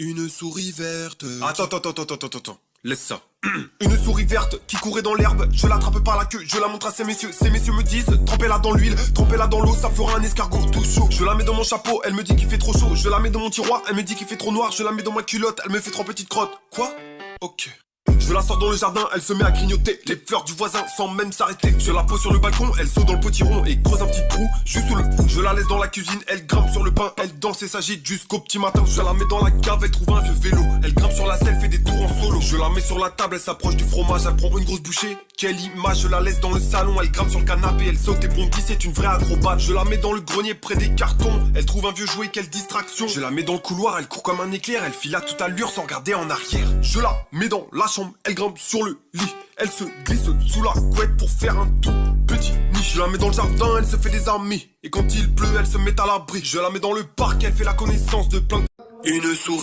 Une souris verte. Attends. Laisse ça. Une souris verte qui courait dans l'herbe. Je l'attrape par la queue, je la montre à ces messieurs. Ces messieurs me disent, trempez-la dans l'huile, trempez-la dans l'eau, ça fera un escargot tout chaud. Je la mets dans mon chapeau, elle me dit qu'il fait trop chaud. Je la mets dans mon tiroir, elle me dit qu'il fait trop noir. Je la mets dans ma culotte, elle me fait trop petite crotte. Quoi? Ok. Je la sors dans le jardin, elle se met à grignoter les fleurs du voisin sans même s'arrêter. Je la pose sur le balcon, elle saute dans le potiron et creuse un petit trou juste sous le fou. Je la laisse dans la cuisine, elle grimpe sur le pain, elle danse et s'agite jusqu'au petit matin. Je la mets dans la cave, elle trouve un vieux vélo, elle grimpe sur la selle, fait des tours en solo. Je la mets sur la table, elle s'approche du fromage, elle prend une grosse bouchée. Quelle image, je la laisse dans le salon, elle grimpe sur le canapé, elle saute et bondit, c'est une vraie acrobate. Je la mets dans le grenier près des cartons, elle trouve un vieux jouet, quelle distraction. Je la mets dans le couloir, elle court comme un éclair, elle file à toute allure sans regarder en arrière. Je la mets dans la chambre, elle grimpe sur le lit, elle se glisse sous la couette pour faire un tout petit nid. Je la mets dans le jardin, elle se fait des amis, et quand il pleut, elle se met à l'abri. Je la mets dans le parc, elle fait la connaissance de plein de... Une souris.